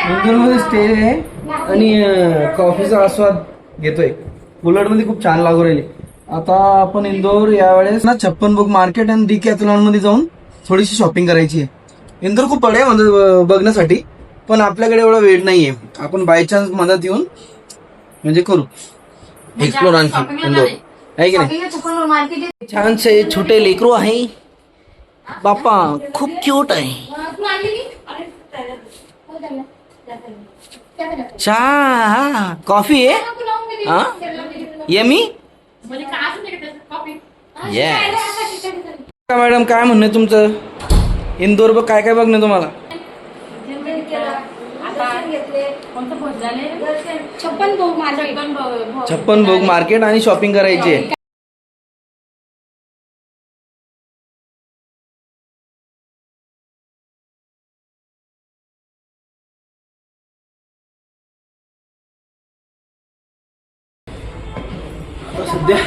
इंदोरमध्ये stay आहे आणि कॉफीचा आस्वाद घेतोय. बुलेटमध्ये खूप छान लागू राहिली. आता आपण इंदोर यावेळेस ना 56 बुक मार्केट आणि डिकॅथलॉन मध्ये जाऊन थोडीशी शॉपिंग करायची आहे. इंदोर खूप बडे आहे म्हणजे बघण्यासाठी, पण आपल्याकडे एवढा वेळ नाहीये. आपण बाय चान्स मधात येऊन म्हणजे करू एक्सप्लोर आणखी इंदोर आहे की नाही. छानसे छोटे लेकरू आहे बाप्पा, खूप क्यूट आहे. चहा कॉफी आहे हा यमी येस. मॅडम काय म्हणणं तुमचं? इंदोर बघ काय काय बघणं तुम्हाला? 56 भोग मार्केट आणि शॉपिंग करायची आहे. सध्या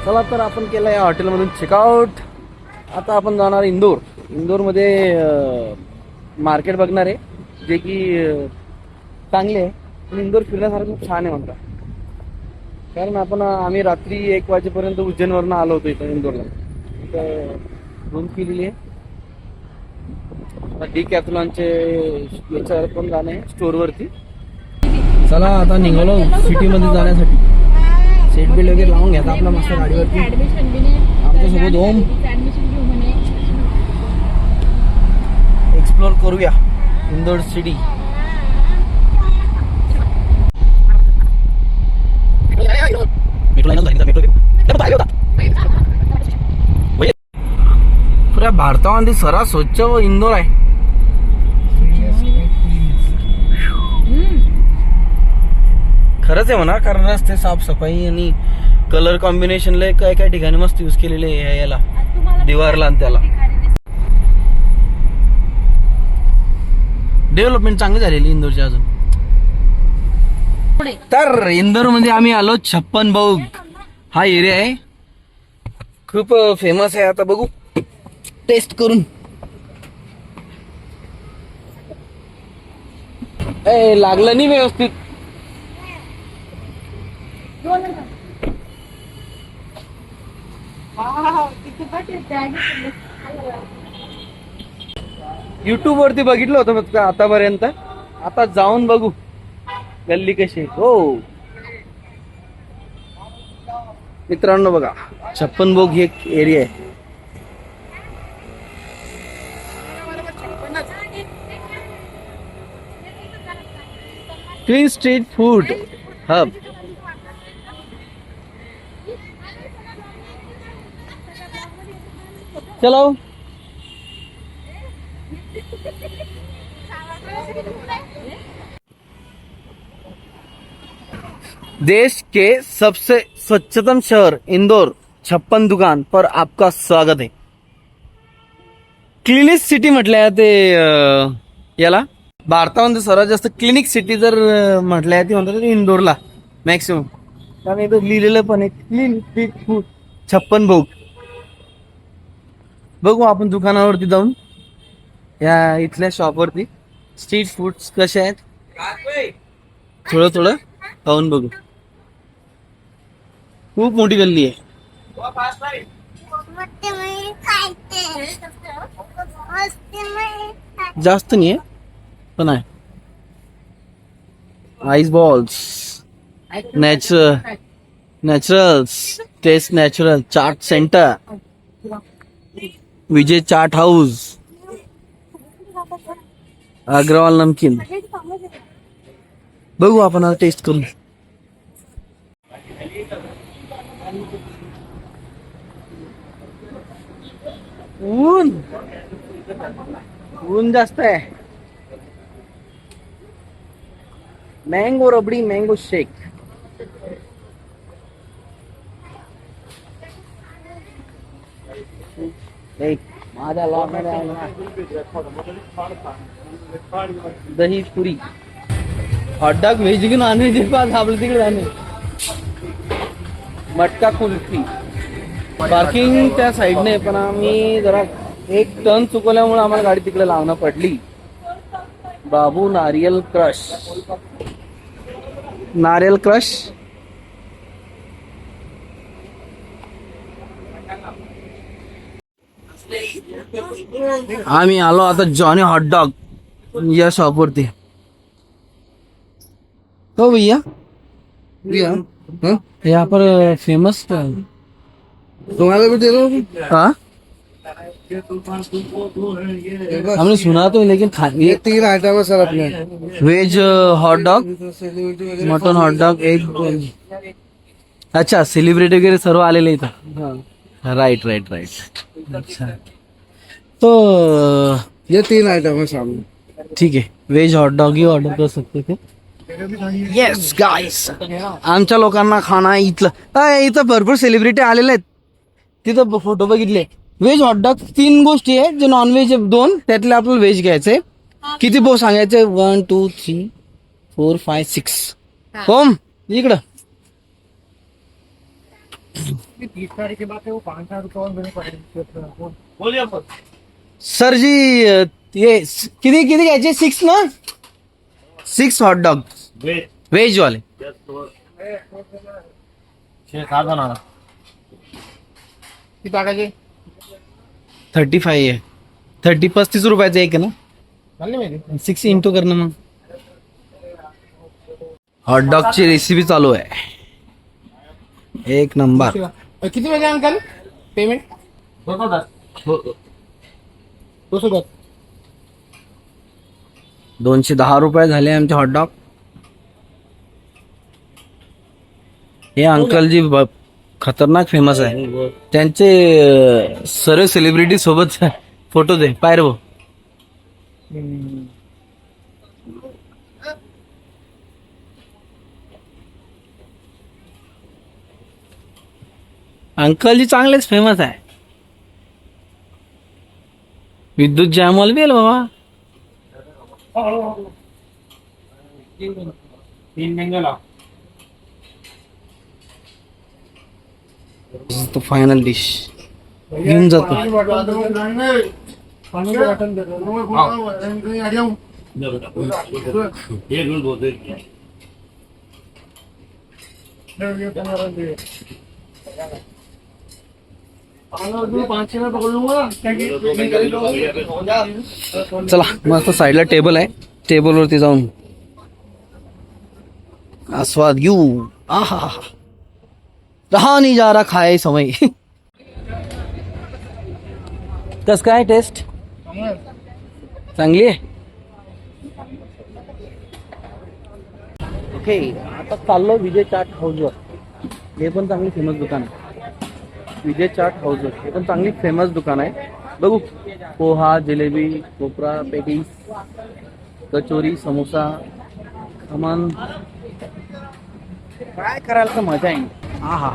चला तर आपण केलं या हॉटेलमधून चेकआउट. आता आपण जाणार इंदोरमध्ये मार्केट बघणार आहे, जे की चांगले आहे. पण इंदोर फिरण्यासारखं खूप छान आहे म्हणतात, कारण आम्ही रात्री 1 वाजेपर्यंत उज्जैनवरनं आलो होतो इथं इंदोरला. इथं रूम केलेली आहे. डिकॅथलॉनचे याच्यावर पण जाणे आहे स्टोअरवरती. चला आता निघालो सिटीमध्ये जाण्यासाठी. सीट बेल्ट वगैरे लावून घ्यायचा आपला मस्त गाडीवरती. आमच्यासोबत ओम. एक्सप्लोर करूया इंदोर सिटी. पुऱ्या भारतामध्ये सर्वात स्वच्छ व इंदोर आहे. खरंच आहे म्हणा, कारण रस्ते साफसफाई आणि कलर कॉम्बिनेशनला काय काय ठिकाणी मस्त यूज केलेले आहे याला दिवारला आणि त्याला. डेव्हलपमेंट चांगली झालेली इंदोरची अजून. तर इंदोर मध्ये आम्ही आलो 56 भोग हा एरिया आहे, खूप फेमस आहे. आता बघू टेस्ट करून. लागलं नाही व्यवस्थित. युट्यूब वरती बघितलं होतं फक्त आतापर्यंत. आता जाऊन बघू गल्ली कशी आहे. हो मित्रांनो बघा, 56 भोग ही एक एरिया आहे. Clean street food hub. चलो देश के सबसे स्वच्छतम शहर इंदौर 56 दुकान पर आपका स्वागत है. क्लिनिक सिटी म्हटलंय ते याला. भारतामध्ये सर्वात जास्त क्लिनिक सिटी जर म्हटलंय ती म्हणतात इंदोरला मॅक्सिमम. कारण इथं लिहिलेलं पण आहे क्लिनिक फूड 56 भोग. बघू आपण दुकानावरती जाऊन या इथल्या शॉपवरती स्ट्रीट फूड्स कसे आहेत थोडं थोडं खाऊन बघू. खूप मोठी गल्ली आहे. जास्त नाही आहे पण आहे. Ice balls naturals taste natural chaat centre Vijay chaat house Agarwal Namkeen. बघू आपण आता टेस्ट करून. ऊन जास्त आहे. Mango rabri mango shake. माझ्या दही पुरी हॉटडॉग व्हेज की नॉन व्हेज पास आपलं तिकडे जाणे. मटका कुल्फी. पार्किंग त्या साईडने पण आम्ही जरा एक टर्न चुकवल्यामुळे आम्हाला गाडी तिकडे लावणं पडली. बाबू नारियल क्रश. नारियल क्रश. आम्ही आलो आता जॉनी हॉटडॉग या शॉपवरती. हो भैया यहाँ पर फेमस तुम्हारा भी दे दो. हाँ हमने सुना तो लेकिन ये 3 आइटम है सर अपने. Veg hot dog, mutton hot dog, एक. अच्छा सेलिब्रिटी वगैरे सर्व आलेले इथं. Right right right. अच्छा तो ये 3 आइटम है सामने. ठीक है वेज हॉट डॉग ही ऑर्डर कर सकते थे. येस गाईस आमच्या लोकांना खाना इथलं. इथं भरपूर सेलिब्रिटी आलेले आहेत. तिथं फोटो बघितले. व्हेज हॉटडॉग 3 गोष्टी आहेत जे नॉनव्हेज 2 त्यातले आपल्याला व्हेज घ्यायचे. किती भाऊ सांगायचे 1 2 3 4 5 6. होम इकडं सर जी ये किती किती घ्यायचे 6 ना. 6 हॉटडॉग वेज वाले. 35 आहे. 35 रुपयाचं एक आहे ना. 6 इंटू करणं मग. हॉटडॉगची रेसिपी चालू आहे. एक नंबर. किती वेळ अंकल पेमेंट? 210 रुपये झाले आमचे हॉटडॉग. हे अंकल जी खतरनाक फेमस आहे. त्यांचे सर्व सेलिब्रिटी सोबत फोटो दे पायर भाऊ. अंकल जी चांगलेच फेमस आहे. विद्युत जॅमॉल बेल बाबा. 3 महिन्याला तो फायनल डिश घेऊन जातो. चला मस्त साईडला टेबल आहे. टेबलवरती जाऊन आस्वाद घेऊ. आहा रहा नहीं जा रहा खाए समय. कस काय टेस्ट चांगली आहे. ओके आता चाललो विजय चाट हाऊसवर. हे पण चांगली फेमस दुकान आहे. विजय चाट हाऊसवर हे पण चांगली फेमस दुकान आहे. बघू पोहा जिलेबी कोपरा पेटीस कचोरी समोसा खमण काय करायला तर मजा येईल. आहा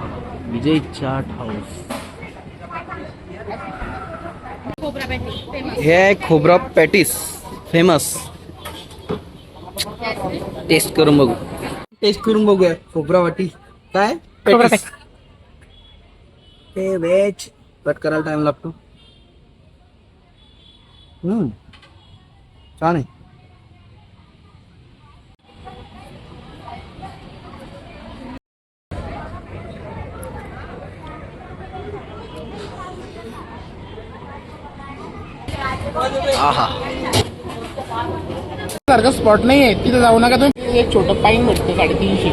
विजय चाट हाऊस. हे आहे खोबरा पॅटीस फेमस. टेस्ट करून बघू. टेस्ट करून बघूया खोबरा वाटी काय पॅटीस. हे वेज कट करायला टाइम लागतो. छान आहे. सारखं स्पॉट नाही आहे तिथे जाऊ नका तुम्ही. एक छोटं पाईन भेटतो 350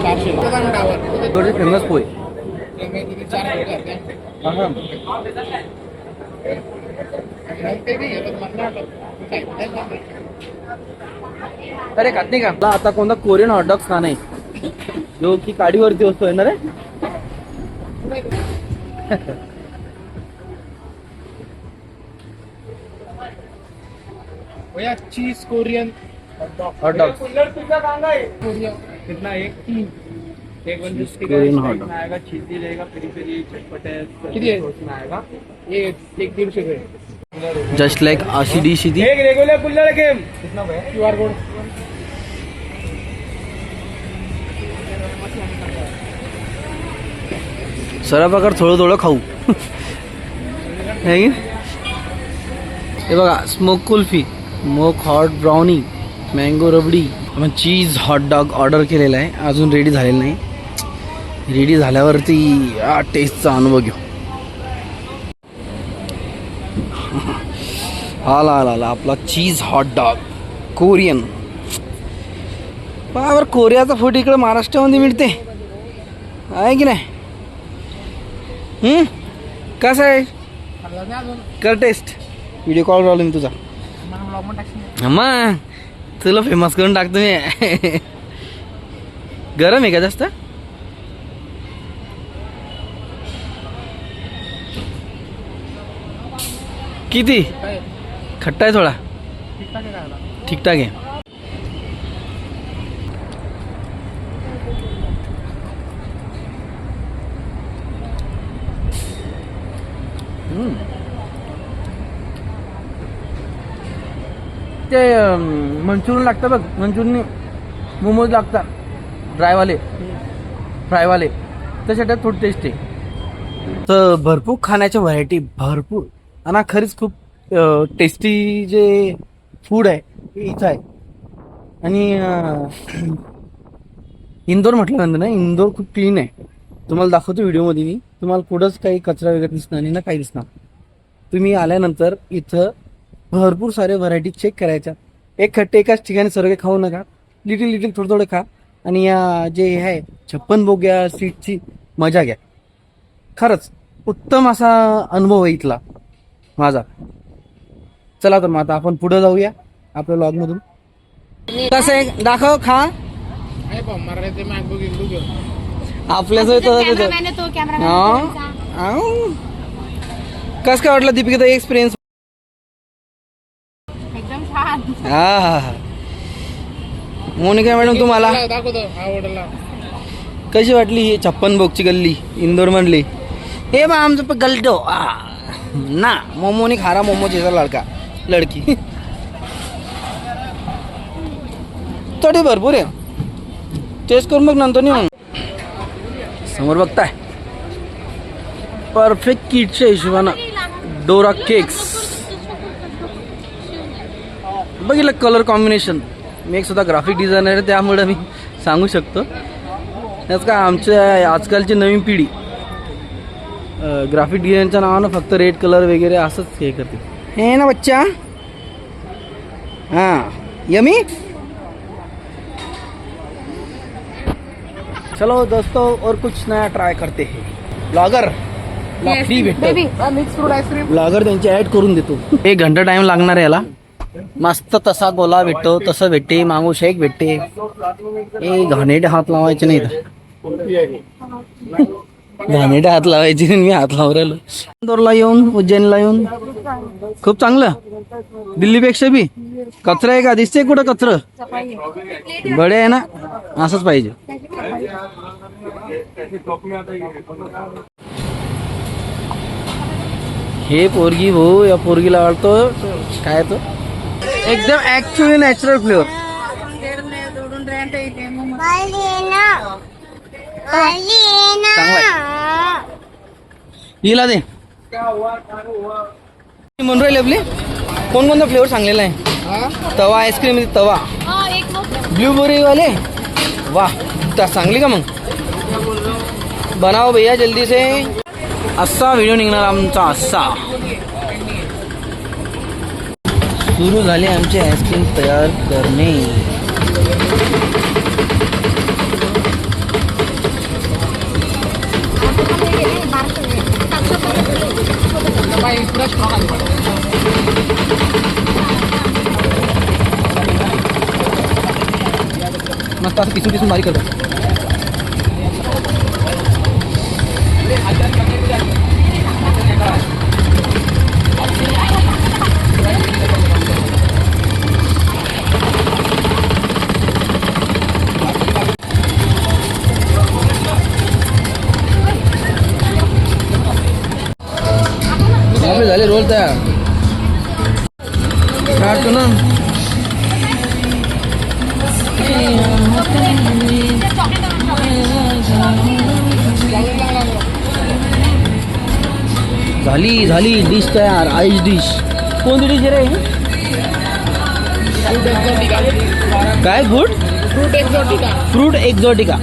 400 टावर. थोडे फेमस पोहे. 4 अरे खात नाही का आता कोणता कोरियन हॉटडॉग खान आहे जो की काडीवरती असतोय ना रे. चीज कोरियन हॉटडॉग कितना एक 1 कोरियन हॉटडॉग आएगा. चीजी रहेगा पेरी पेरी चटपटे किती आएगा. ये 150 रुपये. जस्ट लाईक अशी डिश ही ती. एक रेगुलर कुल्हड़ गेम कितना QR कोड. सर्व प्रकार थोडं थोडं खाऊ. है की? हे बघा, smoke kulfi, smoke hot brownie, mango rabri, आपण चीज हॉट डॉग ऑर्डर केलेला आहे, अजून रेडी झालेलं नाही. रेडी झाल्यावरती टेस्टचा अनुभव घेऊ. आला आला आला आपला चीज हॉट डॉग कोरियन. बरोबर, कोरियाचा फूड इकडं महाराष्ट्रामध्ये मिळते आहे की नाही? कसं आहे? कर टेस्ट. व्हिडिओ कॉल राहिलो मी तुझा. मग तुला फेमस करून टाकतो मी. गरम आहे का जास्त? किती खट्टा आहे? थोडा ठीकठाक आहे. ते मंचुरियन लागतं बघ, मंचुरियन मोमोज लागतात ड्रायवाले फ्रायवाले, त्याच्यात थोडी टेस्ट आहे. तर भरपूर खाण्याच्या व्हरायटी भरपूर, आणि खरीच खूप टेस्टी जे फूड आहे ते इथं आहे. आणि इंदोर म्हटल्यानंतर ना, इंदोर खूप क्लीन आहे. तुम्हाला दाखवतो व्हिडिओमध्ये मी. तुम्हाला कुठंच काही कचरा वगैरे दिसणार नाही ना, काही दिसणार. तुम्ही आल्यानंतर इथं भरपूर सारे व्हरायटी चेक करायच्या. एकाच ठिकाणी सर्व काही खाऊ नका, लिटिल लिटिल थोडं थोडं खा. आणि या जे आहे 56 भोग या स्वीटची मजा घ्या. खरंच उत्तम असा अनुभव आहे इथला माझा. चला तर मग आता आपण पुढे जाऊया आपल्या लॉगमधून. कसं आहे दाखव, खा. आपल्याच कसं काय वाटलं दीपिका एक्सपिरियन्स? एकदम छान. हा मोनिका मॅडम, तुम्हाला कशी वाटली ही 56 भोगची गल्ली इंदोर मधली? हे बा आमचं गल्टो ना, मोमो नहीं खा रहा, मोमो जैसा लड़का लड़की. थोडी भरपूर आहे, टेस्ट करून बघ नंतर नाही. समोर बघताय परफेक्ट किटच्या हिशोबानं डोरा केक्स. बघितलं कलर कॉम्बिनेशन. मी एक सुद्धा ग्राफिक डिझायनर आहे, त्यामुळे मी सांगू शकतो. त्याच काय आमच्या आजकालची नवीन पिढी ग्राफिक डिझाईनच्या नावानं फक्त रेड कलर वगैरे असंच हे करते. हे ना बच्चा, हाँ यमी. चलो दोस्तों, और कुछ नया ट्राय करते हैं. ब्लॉगर फ्री भेटतो, मिक्स फ्रूट आईस्क्रीम. ब्लॉगर त्यांची ऍड करून देतो. 1 घंटा टाइम लागणार आहे याला. मस्त तसा गोला भेटतो, तसं भेटते, मांगो शेक भेटते. घाणेरडे हात लावायचे नाही तर. घाणेरडे हात लावायचे नाही, मी हात लावून राहिलो. इंदोरला येऊन, उज्जैनला येऊन खूप चांगलं. दिल्लीपेक्षा बी कचरा आहे का? दिसते कुठं कचरा? बडे आहे ना, असंच पाहिजे. हे पोरगी भाऊ, या पोरगीला आवडतो काय तो एकदम ऍक्च्युअली नॅचरल फ्लेवर. हिला दे म्हणून राहिले आपले. कोणकोणता फ्लेवर सांगलेला आहे? तवा आईस्क्रीम, तवा ब्लूबेरी वाले. वाह, सांगली का मग? बनाओ भैया जल्दी से. असा व्हिडिओ निघणार आमचा. असा सुरू झाले आमचे आईस्क्रीम तयार करणे. मस्त असं किसून किसून बारीक करतो. झाले रोल तयार. काढतो ना. झाली झाली डिश तयार. आईस डिश कोणती डिश रे? काय good? Fruit exotica. Fruit exotica.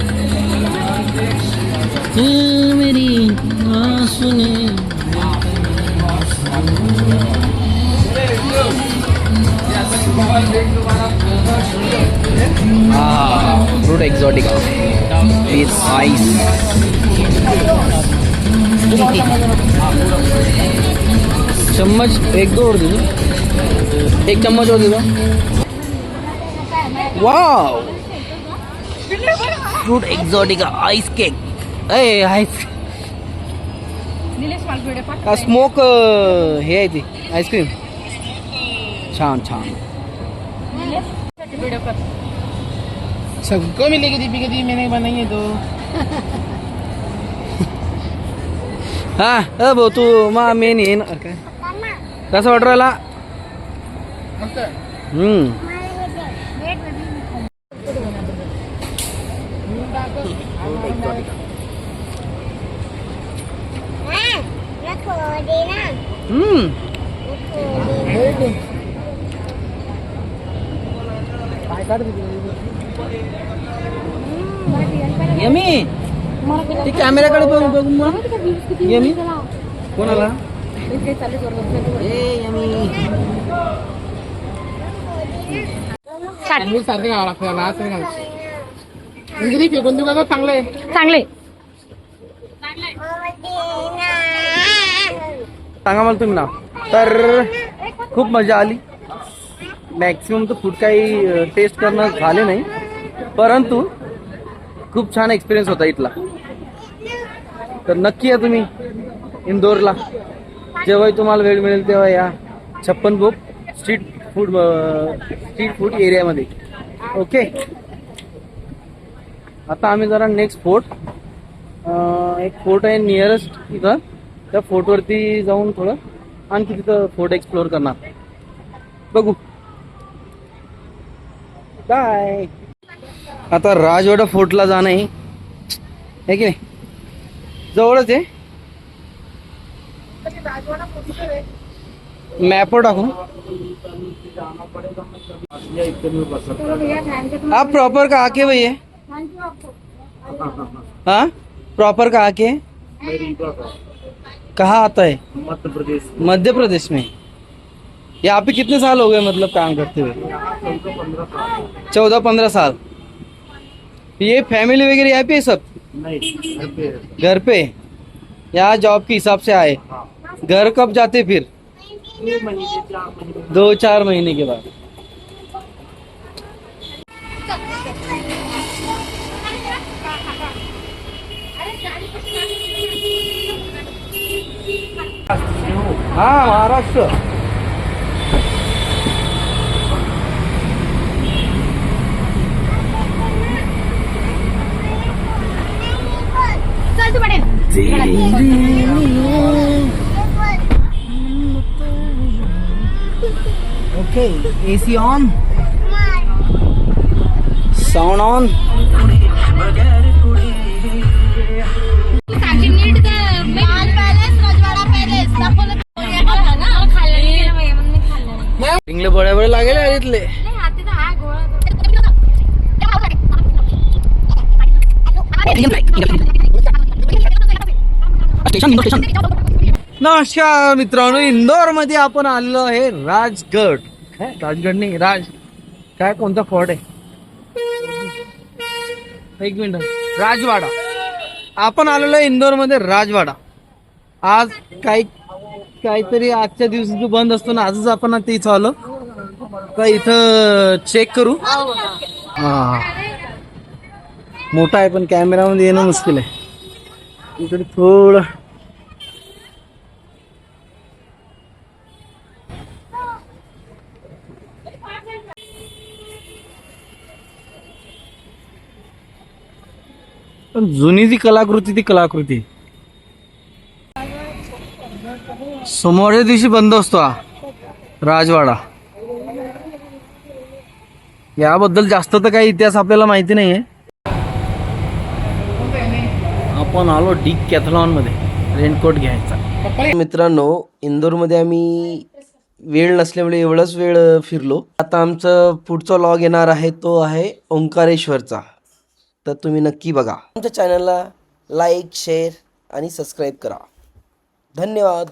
Fruit exotica with ice. चम्मच एक दो और दे दो. एक चम्मच और दे दो. Wow, fruit exotica ice cake. Ice smoke हे आहे ती आईस्क्रीम. छान छान. सबको मिलेगी दीपी के दी, मैंने बनाई है तो. हा भाऊ तू मा मेन ये ना काय कसं वाटू राहिला? मस्त. यमी ते कॅमेऱ्याकडे बघून बघून मग यमी कोणाला सँडविच सारखे घ्यावं लागतं त्याला, असं घालायचं. इंग्लिश फेकून देऊ का गं? चांगलं आहे. चांगले. सांगा मला तुम्ही नाव. तर खूप मजा आली. मॅक्सिमम तर फूड काही टेस्ट करणं झाले नाही, परंतु खूप छान एक्सपिरियन्स होता इथला. तर नक्की या तुम्ही इंदोरला. जेव्हाही तुम्हाला वेळ मिळेल तेव्हा या 56 भोग स्ट्रीट फूड एरियामध्ये. ओके. आता आम्ही जरा नेक्स्ट फोर्ट, एक फोर्ट आहे नियरेस्ट तिथं, त्या फोर्टवरती जाऊन थोडं आणखी तिथं फोर्ट एक्सप्लोअर करणार. बघू. बाय. आता राजवाडा फोर्टला जाणं आहे की नाही? जवळच आहे. मॅपवर टाकू. आप प्रॉपर कहाँ के भैया? हाँ, प्रॉपर कहाँ के? कहाँ आता है? मध्य प्रदेश. मध्य प्रदेश में. यहाँ पे कितने साल हो गए मतलब काम करते हुए? 14-15 साल. ये फैमिली वगैरह यहाँ पे है सब? नहीं, घर पे. यहाँ जॉब के हिसाब से आए. घर कब जाते फिर? 2-4 महीने के बाद. हाँ, महाराष्ट्र. चल तू पडेल. Okay. AC on, sound on. सांगते नीट ते माल पॅलेस, राजवाडा पॅलेस दाखवलं ना. खाल्लं नाही म्हणून मी खाल्लं नाही. इंगले बडे बडे लागेल यार इथले. हाती तर हा गोळा. नमस्कार मित्रांनो, इंदोर मध्ये आपण आलेलो आहे राजगड. काय राजगड नाही, काय कोणता फोर्ट आहे? एक मिनिट. राजवाडा. आपण आलेलो आहे इंदोर मध्ये राजवाडा. आज काहीतरी आजच्या दिवशी जो बंद असतो ना, आजच आपण आता इथं आलो. तर इथं चेक करू. हा, मोठा आहे पण कॅमेरामध्ये येणं मुश्किल आहे. इकडे थोडं पण जुनी ती कलाकृती सोमवारच्या दिवशी बंद असतो हा राजवाडा. याबद्दल जास्त तर काही इतिहास आपल्याला माहिती नाहीये. आपण आलो डिकॅथलॉन मध्ये रेनकोट घ्यायचा. मित्रांनो, इंदोरमध्ये आम्ही वेळ नसल्यामुळे एवढाच वेळ फिरलो. आता आमचं पुढचा लॉग येणार आहे तो आहे ओंकारेश्वरचा. तर तुम्ही नक्की बघा. आमच्या चॅनलला लाईक शेअर आणि सबस्क्राईब करा. धन्यवाद.